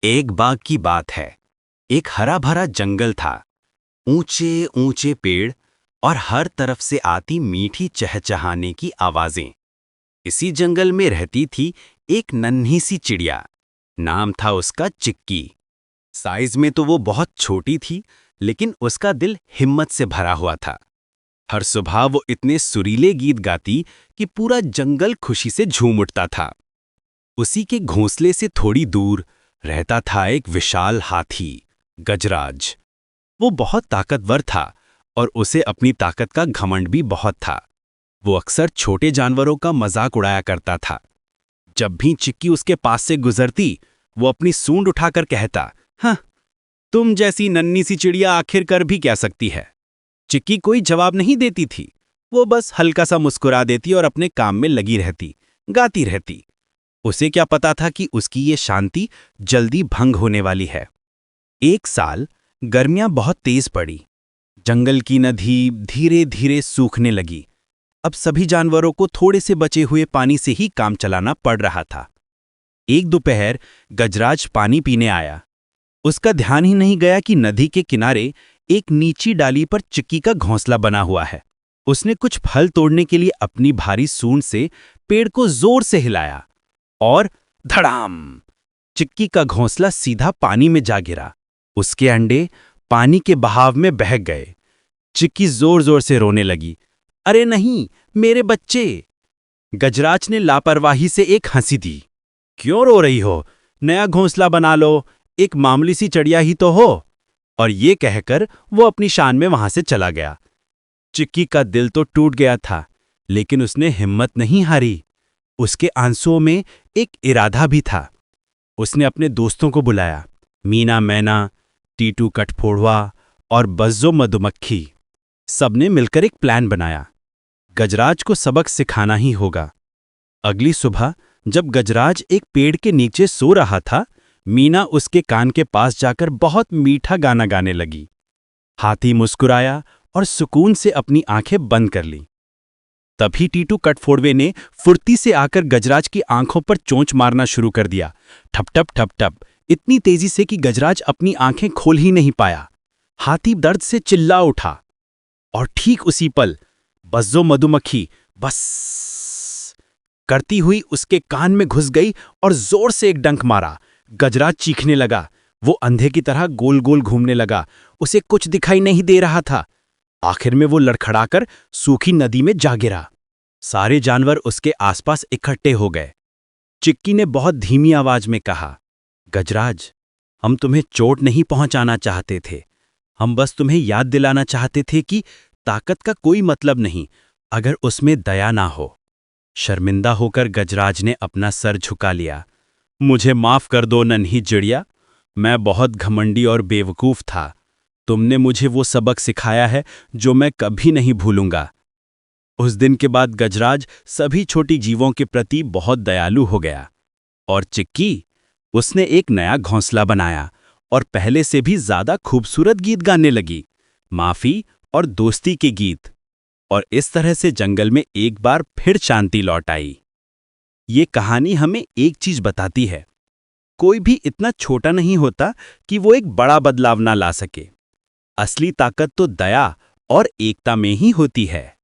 एक बाग की बात है। एक हरा भरा जंगल था। ऊंचे ऊंचे पेड़ और हर तरफ से आती मीठी चहचहाने की आवाजें। इसी जंगल में रहती थी एक नन्ही सी चिड़िया। नाम था उसका चिक्की। साइज में तो वो बहुत छोटी थी, लेकिन उसका दिल हिम्मत से भरा हुआ था। हर सुबह वो इतने सुरीले गीत गाती कि पूरा जंगल खुशी से झूम उठता था। उसी के घोंसले से थोड़ी दूर रहता था एक विशाल हाथी, गजराज। वो बहुत ताकतवर था और उसे अपनी ताकत का घमंड भी बहुत था। वो अक्सर छोटे जानवरों का मजाक उड़ाया करता था। जब भी चिक्की उसके पास से गुजरती, वो अपनी सूंड उठाकर कहता, हाँ, तुम जैसी नन्ही सी चिड़िया आखिर कर भी क्या सकती है। चिक्की कोई जवाब नहीं देती थी। वो बस हल्का सा मुस्कुरा देती और अपने काम में लगी रहती, गाती रहती। उसे क्या पता था कि उसकी ये शांति जल्दी भंग होने वाली है। एक साल गर्मियां बहुत तेज पड़ी। जंगल की नदी धीरे धीरे सूखने लगी। अब सभी जानवरों को थोड़े से बचे हुए पानी से ही काम चलाना पड़ रहा था। एक दोपहर गजराज पानी पीने आया। उसका ध्यान ही नहीं गया कि नदी के किनारे एक नीची डाली पर चिक्की का घोंसला बना हुआ है। उसने कुछ फल तोड़ने के लिए अपनी भारी सूंड से पेड़ को जोर से हिलाया और धड़ाम! चिक्की का घोंसला सीधा पानी में जा गिरा। उसके अंडे पानी के बहाव में बह गए। चिक्की जोर जोर से रोने लगी। अरे नहीं, मेरे बच्चे! गजराज ने लापरवाही से एक हंसी दी। क्यों रो रही हो? नया घोंसला बना लो, एक मामूली सी चिड़िया ही तो हो। और ये कहकर वो अपनी शान में वहां से चला गया। चिक्की का दिल तो टूट गया था, लेकिन उसने हिम्मत नहीं हारी। उसके आंसुओं में एक इरादा भी था। उसने अपने दोस्तों को बुलाया, मीना मैना, टीटू कठफोड़वा और बज्जो मधुमक्खी। सबने मिलकर एक प्लान बनाया। गजराज को सबक सिखाना ही होगा। अगली सुबह जब गजराज एक पेड़ के नीचे सो रहा था, मीना उसके कान के पास जाकर बहुत मीठा गाना गाने लगी। हाथी मुस्कुराया और सुकून से अपनी आंखें बंद कर ली। तभी टीटू कठफोड़वे ने फुर्ती से आकर गजराज की आंखों पर चोंच मारना शुरू कर दिया। ठप ठप ठप ठप, इतनी तेजी से कि गजराज अपनी आंखें खोल ही नहीं पाया। हाथी दर्द से चिल्ला उठा और ठीक उसी पल बज्जो मधुमक्खी बस करती हुई उसके कान में घुस गई और जोर से एक डंक मारा। गजराज चीखने लगा। वो अंधे की तरह गोल गोल घूमने लगा। उसे कुछ दिखाई नहीं दे रहा था। आखिर में वो लड़खड़ाकर सूखी नदी में जा गिरा। सारे जानवर उसके आसपास इकट्ठे हो गए। चिक्की ने बहुत धीमी आवाज में कहा, गजराज, हम तुम्हें चोट नहीं पहुंचाना चाहते थे। हम बस तुम्हें याद दिलाना चाहते थे कि ताकत का कोई मतलब नहीं अगर उसमें दया ना हो। शर्मिंदा होकर गजराज ने अपना सर झुका लिया। मुझे माफ कर दो नन्ही चिड़िया, मैं बहुत घमंडी और बेवकूफ था। तुमने मुझे वो सबक सिखाया है जो मैं कभी नहीं भूलूंगा। उस दिन के बाद गजराज सभी छोटी जीवों के प्रति बहुत दयालु हो गया। और चिक्की, उसने एक नया घोंसला बनाया और पहले से भी ज्यादा खूबसूरत गीत गाने लगी, माफी और दोस्ती के गीत। और इस तरह से जंगल में एक बार फिर शांति लौट आई। ये कहानी हमें एक चीज बताती है, कोई भी इतना छोटा नहीं होता कि वो एक बड़ा बदलाव ना ला सके। असली ताकत तो दया और एकता में ही होती है।